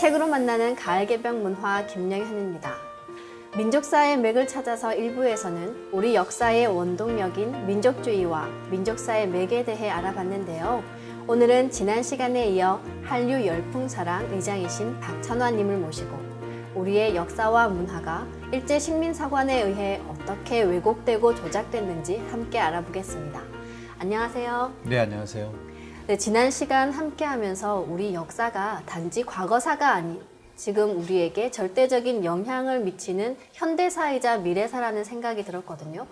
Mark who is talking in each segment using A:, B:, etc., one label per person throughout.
A: 책으로 만나는 가을 개병 문화 김영현입니다. 민족사의 맥을 찾아서 1부에서는 우리 역사의 원동력인 민족주의와 민족사의 맥에 대해 알아봤는데요. 오늘은 지난 시간에 이어 한류 열풍사랑 의장이신 박찬화님을 모시고 우리의 역사와 문화가 일제 식민사관에 의해 어떻게 왜곡되고 조작됐는지 함께 알아보겠습니다. 안녕하세요.
B: 네, 안녕하세요.
A: 네, 지난 시간 함께 하면서 우리 역사가 단지 과거사가 아닌 지금 우리에게 절대적인 영향을 미치는 현대사이자 미래사라는 생각이 들었거든요.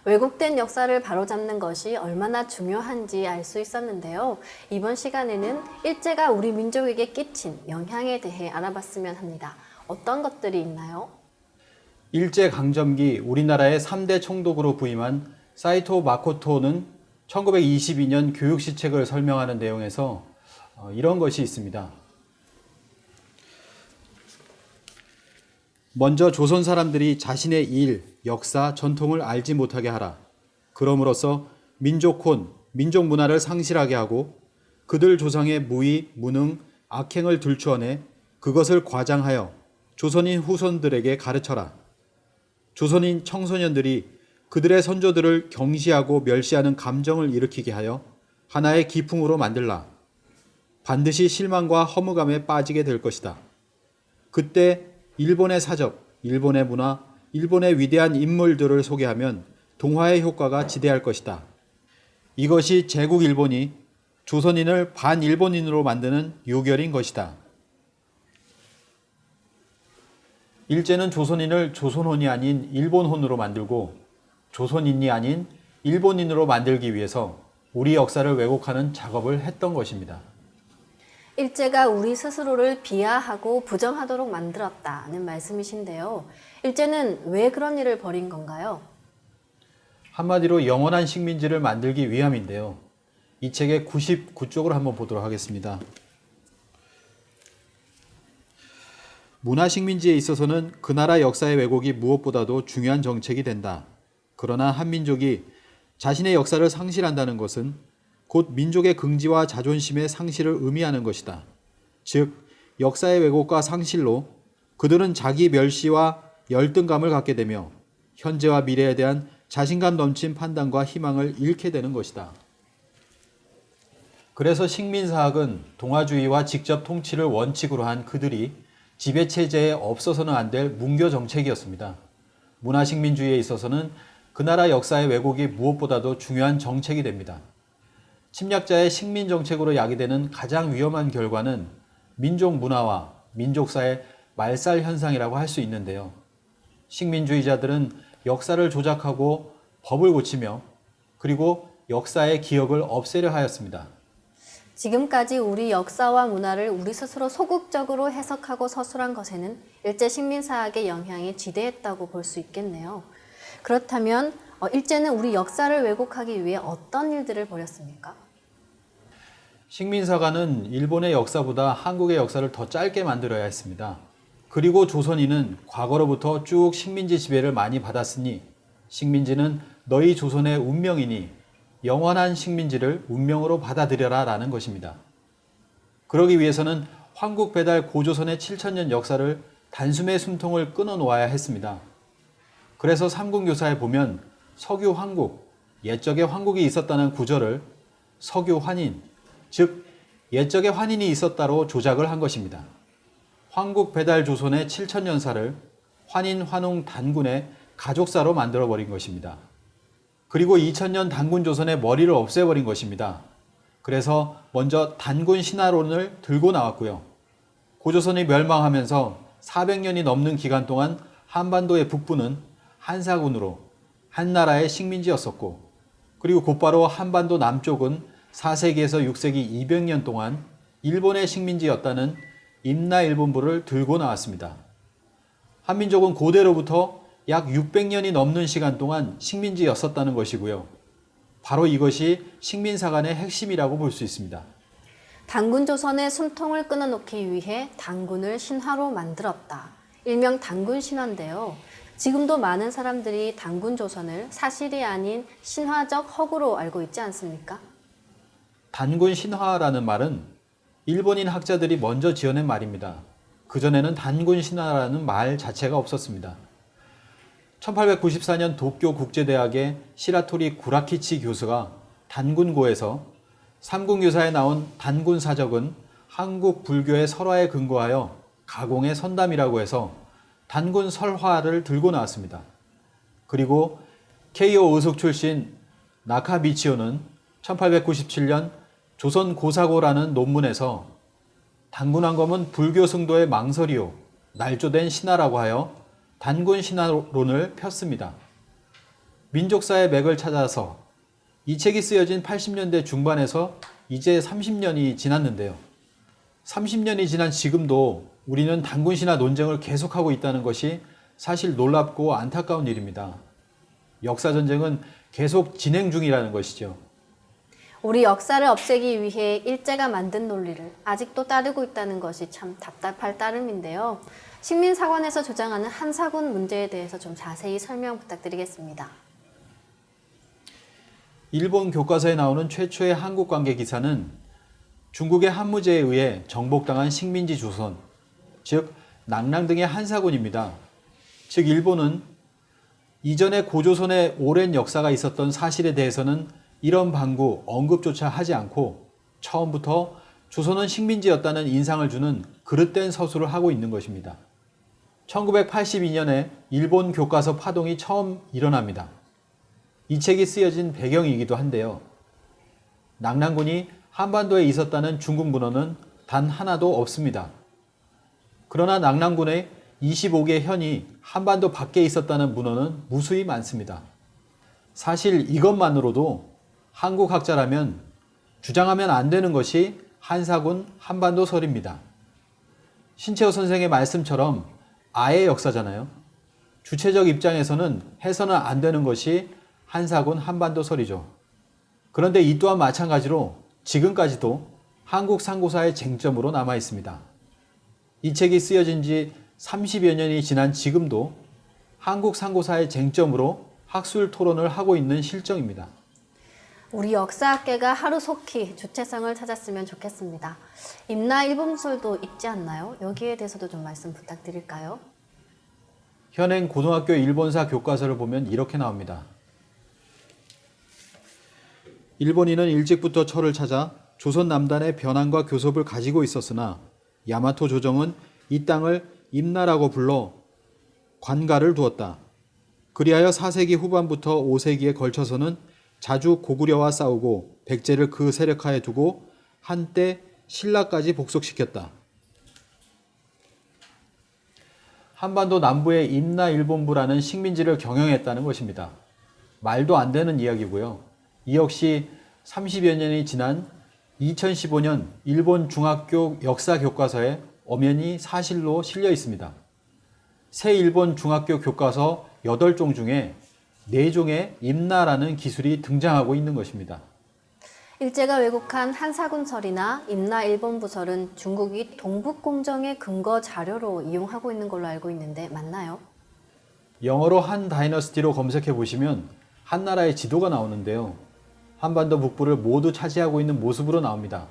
A: 왜곡된 역사를 바로잡는 것이 얼마나 중요한지 알 수 있었는데요. 이번 시간에는 일제가 우리 민족에게 끼친 영향에 대해 알아봤으면 합니다. 어떤 것들이 있나요?
B: 일제강점기 우리나라의 3대 총독으로 부임한 사이토 마코토는 1922년 교육시책을 설명하는 내용에서 이런 것이 있습니다. 먼저 조선 사람들이 자신의 일, 역사, 전통을 알지 못하게 하라. 그럼으로써 민족혼, 민족 문화를 상실하게 하고 그들 조상의 무의, 무능, 악행을 들추어내 그것을 과장하여 조선인 후손들에게 가르쳐라. 조선인 청소년들이 그들의 선조들을 경시하고 멸시하는 감정을 일으키게 하여 하나의 기풍으로 만들라. 반드시 실망과 허무감에 빠지게 될 것이다. 그때 일본의 사적, 일본의 문화, 일본의 위대한 인물들을 소개하면 동화의 효과가 지대할 것이다. 이것이 제국 일본이 조선인을 반일본인으로 만드는 요결인 것이다. 일제는 조선인을 조선혼이 아닌 일본혼으로 만들고 조선인이 아닌 일본인으로 만들기 위해서 우리 역사를 왜곡하는 작업을 했던 것입니다.
A: 일제가 우리 스스로를 비하하고 부정하도록 만들었다는 말씀이신데요. 일제는 왜 그런 일을 벌인 건가요?
B: 한마디로 영원한 식민지를 만들기 위함인데요. 이 책의 99쪽을 한번 보도록 하겠습니다. 문화식민지에 있어서는 그 나라 역사의 왜곡이 무엇보다도 중요한 정책이 된다. 그러나 한민족이 자신의 역사를 상실한다는 것은 곧 민족의 긍지와 자존심의 상실을 의미하는 것이다. 즉, 역사의 왜곡과 상실로 그들은 자기 멸시와 열등감을 갖게 되며 현재와 미래에 대한 자신감 넘친 판단과 희망을 잃게 되는 것이다. 그래서 식민사학은 동아주의와 직접 통치를 원칙으로 한 그들이 지배체제에 없어서는 안 될 문교 정책이었습니다. 문화식민주의에 있어서는 그 나라 역사의 왜곡이 무엇보다도 중요한 정책이 됩니다. 침략자의 식민 정책으로 야기되는 가장 위험한 결과는 민족 문화와 민족사의 말살 현상이라고 할 수 있는데요. 식민주의자들은 역사를 조작하고 법을 고치며 그리고 역사의 기억을 없애려 하였습니다.
A: 지금까지 우리 역사와 문화를 우리 스스로 소극적으로 해석하고 서술한 것에는 일제 식민사학의 영향이 지대했다고 볼 수 있겠네요. 그렇다면 일제는 우리 역사를 왜곡하기 위해 어떤 일들을 벌였습니까?
B: 식민사관은 일본의 역사보다 한국의 역사를 더 짧게 만들어야 했습니다. 그리고 조선인은 과거로부터 쭉 식민지 지배를 많이 받았으니 식민지는 너희 조선의 운명이니 영원한 식민지를 운명으로 받아들여라 라는 것입니다. 그러기 위해서는 황국 배달 고조선의 7,000년 역사를 단숨에 숨통을 끊어 놓아야 했습니다. 그래서 삼국유사에 보면 석유 황국, 옛적에 황국이 있었다는 구절을 석유 환인, 즉 옛적에 환인이 있었다로 조작을 한 것입니다. 황국 배달 조선의 7,000년사를 환인 환웅 단군의 가족사로 만들어버린 것입니다. 그리고 2000년 단군 조선의 머리를 없애버린 것입니다. 그래서 먼저 단군 신화론을 들고 나왔고요. 고조선이 멸망하면서 400년이 넘는 기간 동안 한반도의 북부는 한사군으로 한나라의 식민지였었고 그리고 곧바로 한반도 남쪽은 4세기에서 6세기 200년 동안 일본의 식민지였다는 임나일본부를 들고 나왔습니다. 한민족은 고대로부터 약 600년이 넘는 시간 동안 식민지였었다는 것이고요. 바로 이것이 식민사관의 핵심이라고 볼 수 있습니다.
A: 단군 조선의 숨통을 끊어놓기 위해 단군을 신화로 만들었다. 일명 단군 신화인데요. 지금도 많은 사람들이 단군 조선을 사실이 아닌 신화적 허구로 알고 있지 않습니까?
B: 단군 신화라는 말은 일본인 학자들이 먼저 지어낸 말입니다. 그전에는 단군 신화라는 말 자체가 없었습니다. 1894년 도쿄 국제대학의 시라토리 구라키치 교수가 단군고에서 삼국유사에 나온 단군 사적은 한국 불교의 설화에 근거하여 가공의 선담이라고 해서 단군 설화를 들고 나왔습니다. 그리고 케이오 의숙 출신 나카미치오는 1897년 조선 고사고라는 논문에서 단군왕검은 불교 승도의 망설이요 날조된 신화라고 하여 단군 신화론을 폈습니다. 민족사의 맥을 찾아서 이 책이 쓰여진 80년대 중반에서 이제 30년이 지났는데요. 30년이 지난 지금도 우리는 단군 신화 논쟁을 계속하고 있다는 것이 사실 놀랍고 안타까운 일입니다. 역사 전쟁은 계속 진행 중이라는 것이죠.
A: 우리 역사를 없애기 위해 일제가 만든 논리를 아직도 따르고 있다는 것이 참 답답할 따름인데요. 식민사관에서 주장하는 한사군 문제에 대해서 좀 자세히 설명 부탁드리겠습니다.
B: 일본 교과서에 나오는 최초의 한국 관계 기사는 중국의 한무제에 의해 정복당한 식민지 조선, 즉 낙랑 등의 한사군입니다. 즉 일본은 이전에 고조선의 오랜 역사가 있었던 사실에 대해서는 이런 방구, 언급조차 하지 않고 처음부터 조선은 식민지였다는 인상을 주는 그릇된 서술을 하고 있는 것입니다. 1982년에 일본 교과서 파동이 처음 일어납니다. 이 책이 쓰여진 배경이기도 한데요. 낙랑군이 한반도에 있었다는 중국 문헌은 단 하나도 없습니다. 그러나 낙랑군의 25개 현이 한반도 밖에 있었다는 문헌은 무수히 많습니다. 사실 이것만으로도 한국 학자라면 주장하면 안 되는 것이 한사군 한반도설입니다. 신채호 선생의 말씀처럼 아의 역사잖아요. 주체적 입장에서는 해서는 안 되는 것이 한사군 한반도설이죠. 그런데 이 또한 마찬가지로 지금까지도 한국 상고사의 쟁점으로 남아 있습니다. 이 책이 쓰여진 지 30여 년이 지난 지금도 한국 상고사의 쟁점으로 학술 토론을 하고 있는 실정입니다.
A: 우리 역사학계가 하루속히 주체성을 찾았으면 좋겠습니다. 임나 일본설도 있지 않나요? 여기에 대해서도 좀 말씀 부탁드릴까요?
B: 현행 고등학교 일본사 교과서를 보면 이렇게 나옵니다. 일본인은 일찍부터 철을 찾아 조선 남단의 변환과 교섭을 가지고 있었으나 야마토 조정은 이 땅을 임나라고 불러 관가를 두었다. 그리하여 4세기 후반부터 5세기에 걸쳐서는 자주 고구려와 싸우고 백제를 그 세력하에 두고 한때 신라까지 복속시켰다. 한반도 남부의 임나 일본부라는 식민지를 경영했다는 것입니다. 말도 안 되는 이야기고요. 이 역시 30여 년이 지난 2015년 일본 중학교 역사 교과서에 엄연히 사실로 실려 있습니다. 새 일본 중학교 교과서 8종 중에 4종의 임나라는 기술이 등장하고 있는 것입니다.
A: 일제가 왜곡한 한사군설이나 임나 일본부설은 중국이 동북공정의 근거 자료로 이용하고 있는 걸로 알고 있는데 맞나요?
B: 영어로 한 다이너스티로 검색해 보시면 한 나라의 지도가 나오는데요. 한반도 북부를 모두 차지하고 있는 모습으로 나옵니다.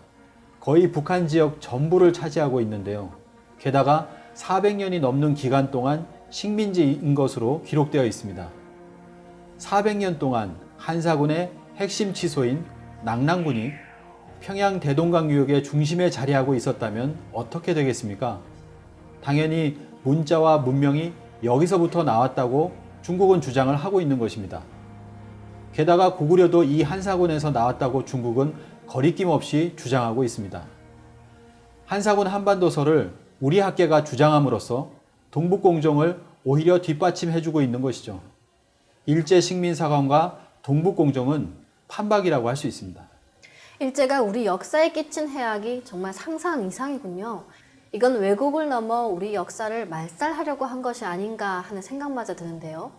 B: 거의 북한 지역 전부를 차지하고 있는데요. 게다가 400년이 넘는 기간 동안 식민지인 것으로 기록되어 있습니다. 400년 동안 한사군의 핵심 치소인 낙랑군이 평양 대동강 유역의 중심에 자리하고 있었다면 어떻게 되겠습니까? 당연히 문자와 문명이 여기서부터 나왔다고 중국은 주장을 하고 있는 것입니다. 게다가 고구려도 이 한사군에서 나왔다고 중국은 거리낌 없이 주장하고 있습니다. 한사군 한반도설을 우리 학계가 주장함으로써 동북공정을 오히려 뒷받침해주고 있는 것이죠. 일제 식민사관과 동북공정은 판박이라고 할 수 있습니다.
A: 일제가 우리 역사에 끼친 해악이 정말 상상 이상이군요. 이건 왜곡을 넘어 우리 역사를 말살하려고 한 것이 아닌가 하는 생각마저 드는데요.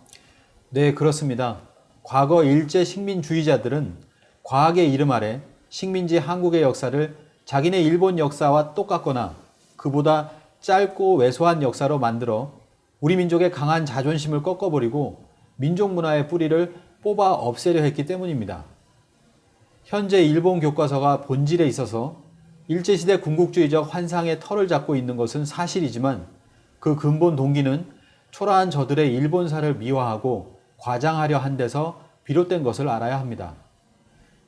B: 네, 그렇습니다. 과거 일제 식민주의자들은 과학의 이름 아래 식민지 한국의 역사를 자기네 일본 역사와 똑같거나 그보다 짧고 왜소한 역사로 만들어 우리 민족의 강한 자존심을 꺾어버리고 민족 문화의 뿌리를 뽑아 없애려 했기 때문입니다. 현재 일본 교과서가 본질에 있어서 일제시대 군국주의적 환상의 털을 잡고 있는 것은 사실이지만 그 근본 동기는 초라한 저들의 일본사를 미화하고 과장하려 한 데서 비롯된 것을 알아야 합니다.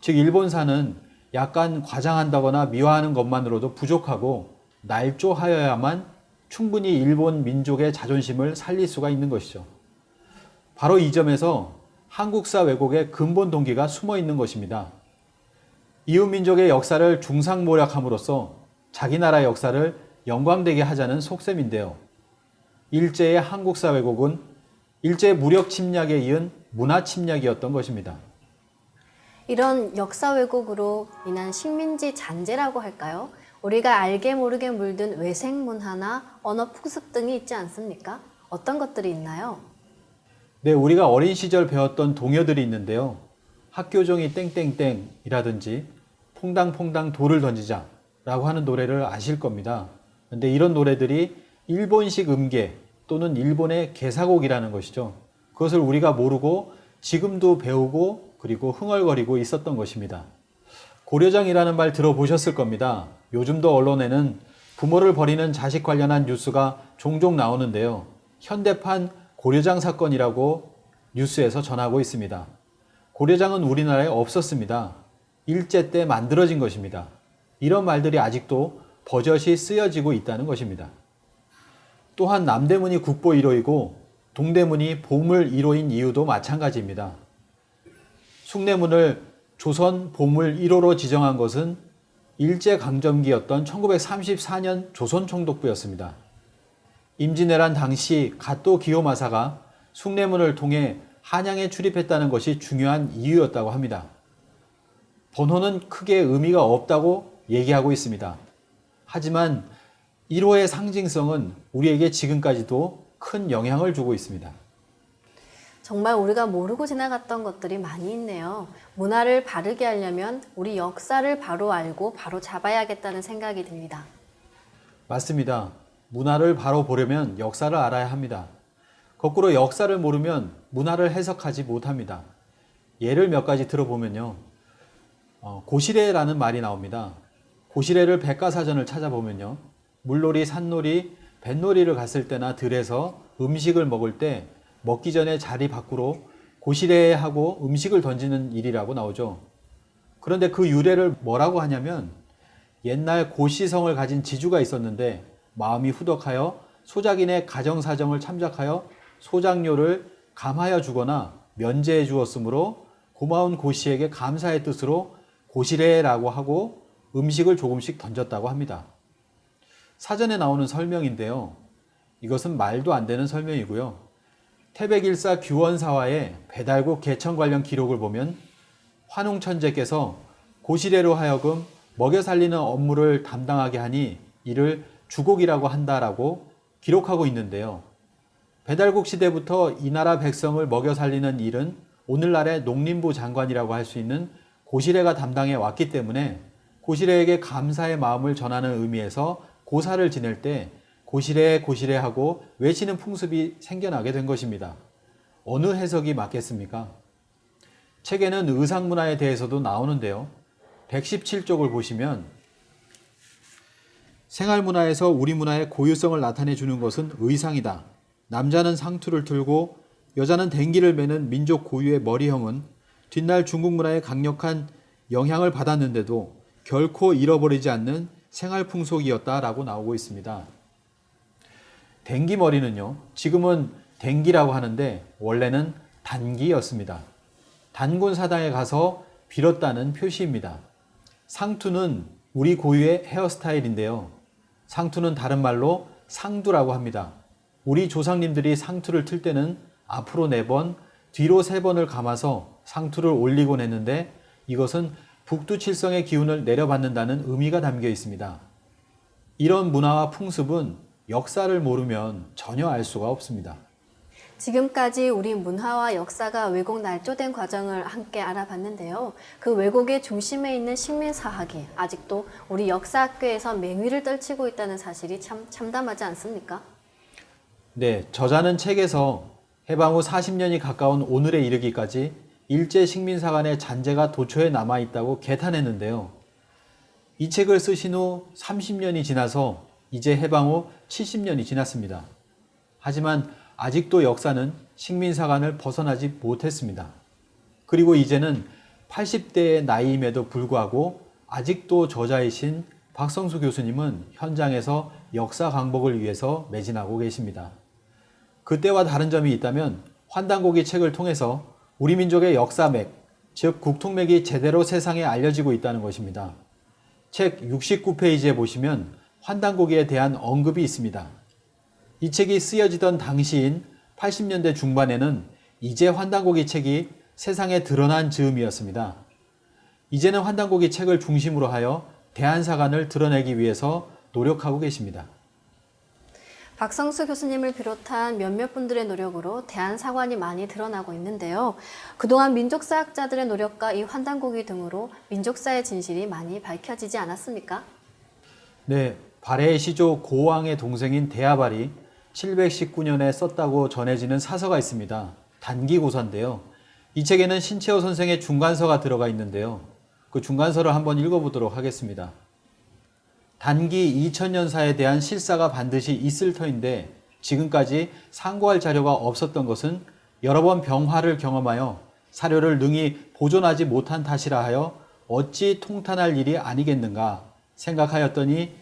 B: 즉 일본사는 약간 과장한다거나 미화하는 것만으로도 부족하고 날조하여야만 충분히 일본 민족의 자존심을 살릴 수가 있는 것이죠. 바로 이 점에서 한국사 왜곡의 근본 동기가 숨어 있는 것입니다. 이웃민족의 역사를 중상모략함으로써 자기 나라의 역사를 영광되게 하자는 속셈인데요. 일제의 한국사 왜곡은 일제 무력 침략에 이은 문화 침략이었던 것입니다.
A: 이런 역사 왜곡으로 인한 식민지 잔재라고 할까요? 우리가 알게 모르게 물든 외색 문화나 언어 풍습 등이 있지 않습니까? 어떤 것들이 있나요?
B: 네, 우리가 어린 시절 배웠던 동요들이 있는데요. 학교종이 땡땡땡이라든지 퐁당퐁당 돌을 던지자 라고 하는 노래를 아실 겁니다. 근데 이런 노래들이 일본식 음계 또는 일본의 개사곡이라는 것이죠. 그것을 우리가 모르고 지금도 배우고 그리고 흥얼거리고 있었던 것입니다. 고려장이라는 말 들어보셨을 겁니다. 요즘도 언론에는 부모를 버리는 자식 관련한 뉴스가 종종 나오는데요. 현대판 고려장 사건이라고 뉴스에서 전하고 있습니다. 고려장은 우리나라에 없었습니다. 일제 때 만들어진 것입니다. 이런 말들이 아직도 버젓이 쓰여지고 있다는 것입니다. 또한 남대문이 국보 1호이고 동대문이 보물 1호인 이유도 마찬가지입니다. 숭례문을 조선 보물 1호로 지정한 것은 일제강점기였던 1934년 조선총독부였습니다. 임진왜란 당시 가또 기요마사가 숭례문을 통해 한양에 출입했다는 것이 중요한 이유였다고 합니다. 번호는 크게 의미가 없다고 얘기하고 있습니다. 하지만 1호의 상징성은 우리에게 지금까지도 큰 영향을 주고 있습니다.
A: 정말 우리가 모르고 지나갔던 것들이 많이 있네요. 문화를 바르게 하려면 우리 역사를 바로 알고 바로 잡아야겠다는 생각이 듭니다.
B: 맞습니다. 문화를 바로 보려면 역사를 알아야 합니다. 거꾸로 역사를 모르면 문화를 해석하지 못합니다. 예를 몇 가지 들어보면요. 고시래라는 말이 나옵니다. 고시래를 백과사전을 찾아보면요. 물놀이, 산놀이, 뱃놀이를 갔을 때나 들에서 음식을 먹을 때 먹기 전에 자리 밖으로 고시래하고 음식을 던지는 일이라고 나오죠. 그런데 그 유래를 뭐라고 하냐면 옛날 고시성을 가진 지주가 있었는데 마음이 후덕하여 소작인의 가정사정을 참작하여 소작료를 감하여 주거나 면제해 주었으므로 고마운 고시에게 감사의 뜻으로 고시래라고 하고 음식을 조금씩 던졌다고 합니다. 사전에 나오는 설명인데요. 이것은 말도 안 되는 설명이고요. 태백일사 규원사화의 배달국 개천 관련 기록을 보면 환웅천재께서 고시래로 하여금 먹여 살리는 업무를 담당하게 하니 이를 주곡이라고 한다라고 기록하고 있는데요. 배달국 시대부터 이 나라 백성을 먹여 살리는 일은 오늘날의 농림부 장관이라고 할 수 있는 고시래가 담당해 왔기 때문에 고시래에게 감사의 마음을 전하는 의미에서 고사를 지낼 때 고시래 고시래하고 외치는 풍습이 생겨나게 된 것입니다. 어느 해석이 맞겠습니까? 책에는 의상문화에 대해서도 나오는데요. 117쪽을 보시면 생활문화에서 우리 문화의 고유성을 나타내 주는 것은 의상이다. 남자는 상투를 틀고 여자는 댕기를 매는 민족 고유의 머리형은 뒷날 중국 문화의 강력한 영향을 받았는데도 결코 잃어버리지 않는 생활 풍속이었다라고 나오고 있습니다. 댕기머리는요, 지금은 댕기라고 하는데 원래는 단기였습니다. 단군 사당에 가서 빌었다는 표시입니다. 상투는 우리 고유의 헤어스타일인데요. 상투는 다른 말로 상두라고 합니다. 우리 조상님들이 상투를 틀 때는 앞으로 4번, 뒤로 3번을 감아서 상투를 올리곤 했는데 이것은 북두칠성의 기운을 내려받는다는 의미가 담겨 있습니다. 이런 문화와 풍습은 역사를 모르면 전혀 알 수가 없습니다.
A: 지금까지 우리 문화와 역사가 왜곡 날조된 과정을 함께 알아봤는데요. 그 왜곡의 중심에 있는 식민사학이 아직도 우리 역사학교에서 맹위를 떨치고 있다는 사실이 참 참담하지 않습니까?
B: 네, 저자는 책에서 해방 후 40년이 가까운 오늘에 이르기까지 일제 식민사 간의 잔재가 도처에 남아있다고 개탄했는데요. 이 책을 쓰신 후 30년이 지나서 이제 해방 후 70년이 지났습니다. 하지만 아직도 역사는 식민사관을 벗어나지 못했습니다. 그리고 이제는 80대의 나이임에도 불구하고 아직도 저자이신 박성수 교수님은 현장에서 역사 강복을 위해서 매진하고 계십니다. 그때와 다른 점이 있다면 환단고기 책을 통해서 우리 민족의 역사맥, 즉 국통맥이 제대로 세상에 알려지고 있다는 것입니다. 책 69페이지에 보시면 환단고기에 대한 언급이 있습니다. 이 책이 쓰여지던 당시인 80년대 중반에는 이제 환단고기 책이 세상에 드러난 즈음이었습니다. 이제는 환단고기 책을 중심으로 하여 대한사관을 드러내기 위해서 노력하고 계십니다.
A: 박성수 교수님을 비롯한 몇몇 분들의 노력으로 대한사관이 많이 드러나고 있는데요. 그동안 민족사학자들의 노력과 이 환단고기 등으로 민족사의 진실이 많이 밝혀지지 않았습니까?
B: 네, 발해의 시조 고왕의 동생인 대야발이 719년에 썼다고 전해지는 사서가 있습니다. 단기고사인데요. 이 책에는 신채호 선생의 중간서가 들어가 있는데요. 그 중간서를 한번 읽어보도록 하겠습니다. 단기 2000년사에 대한 실사가 반드시 있을 터인데 지금까지 상고할 자료가 없었던 것은 여러 번 병화를 경험하여 사료를 능히 보존하지 못한 탓이라 하여 어찌 통탄할 일이 아니겠는가 생각하였더니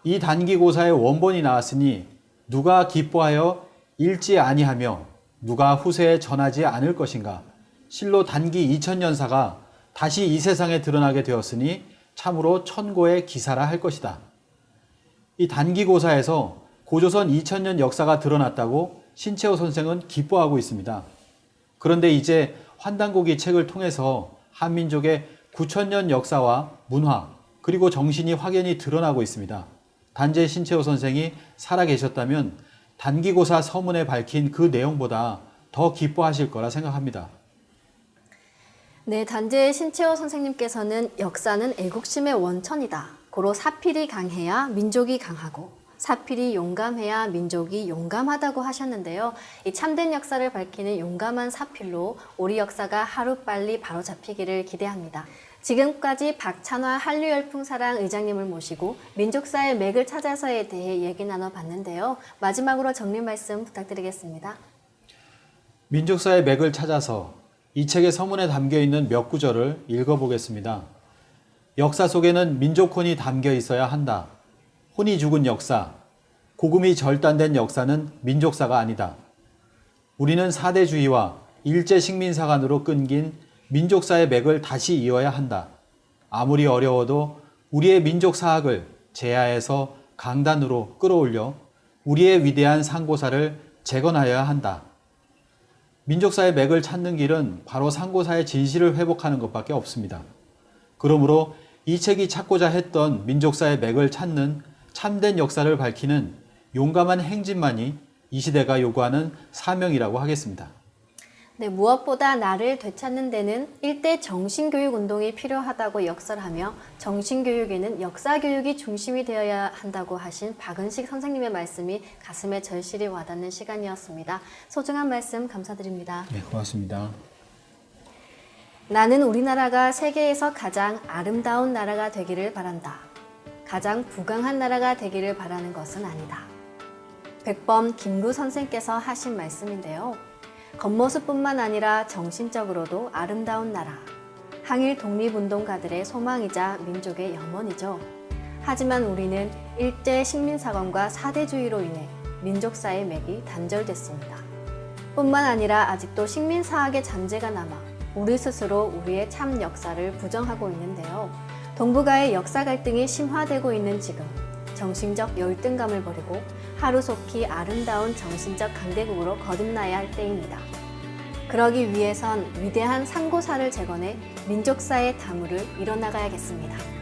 B: 이 단기고사의 원본이 나왔으니 누가 기뻐하여 읽지 아니하며 누가 후세에 전하지 않을 것인가. 실로 단기 2000년사가 다시 이 세상에 드러나게 되었으니 참으로 천고의 기사라 할 것이다. 이 단기고사에서 고조선 2000년 역사가 드러났다고 신채호 선생은 기뻐하고 있습니다. 그런데 이제 환단고기 책을 통해서 한민족의 9000년 역사와 문화 그리고 정신이 확연히 드러나고 있습니다. 단재 신채호 선생이 살아계셨다면 단기고사 서문에 밝힌 그 내용보다 더 기뻐하실 거라 생각합니다.
A: 네, 단재의 신채호 선생님께서는 역사는 애국심의 원천이다. 고로 사필이 강해야 민족이 강하고 사필이 용감해야 민족이 용감하다고 하셨는데요. 이 참된 역사를 밝히는 용감한 사필로 우리 역사가 하루빨리 바로잡히기를 기대합니다. 지금까지 박찬화 한류열풍사랑 의장님을 모시고 민족사의 맥을 찾아서에 대해 얘기 나눠봤는데요. 마지막으로 정리 말씀 부탁드리겠습니다.
B: 민족사의 맥을 찾아서 이 책의 서문에 담겨있는 몇 구절을 읽어보겠습니다. 역사 속에는 민족혼이 담겨 있어야 한다. 혼이 죽은 역사, 고금이 절단된 역사는 민족사가 아니다. 우리는 사대주의와 일제식민사관으로 끊긴 민족사의 맥을 다시 이어야 한다. 아무리 어려워도 우리의 민족사학을 제야에서 강단으로 끌어올려 우리의 위대한 상고사를 재건하여야 한다. 민족사의 맥을 찾는 길은 바로 상고사의 진실을 회복하는 것밖에 없습니다. 그러므로 이 책이 찾고자 했던 민족사의 맥을 찾는 참된 역사를 밝히는 용감한 행진만이 이 시대가 요구하는 사명이라고 하겠습니다.
A: 네, 무엇보다 나를 되찾는 데는 일대 정신교육 운동이 필요하다고 역설하며 정신교육에는 역사교육이 중심이 되어야 한다고 하신 박은식 선생님의 말씀이 가슴에 절실히 와닿는 시간이었습니다. 소중한 말씀 감사드립니다.
B: 네, 고맙습니다.
A: 나는 우리나라가 세계에서 가장 아름다운 나라가 되기를 바란다. 가장 부강한 나라가 되기를 바라는 것은 아니다. 백범 김구 선생께서 하신 말씀인데요. 겉모습뿐만 아니라 정신적으로도 아름다운 나라. 항일 독립운동가들의 소망이자 민족의 염원이죠. 하지만 우리는 일제 식민사관과 사대주의로 인해 민족사의 맥이 단절됐습니다. 뿐만 아니라 아직도 식민사학의 잔재가 남아 우리 스스로 우리의 참 역사를 부정하고 있는데요. 동북아의 역사 갈등이 심화되고 있는 지금 정신적 열등감을 버리고 하루속히 아름다운 정신적 강대국으로 거듭나야 할 때입니다. 그러기 위해선 위대한 상고사를 재건해 민족사의 다물을 이뤄나가야겠습니다.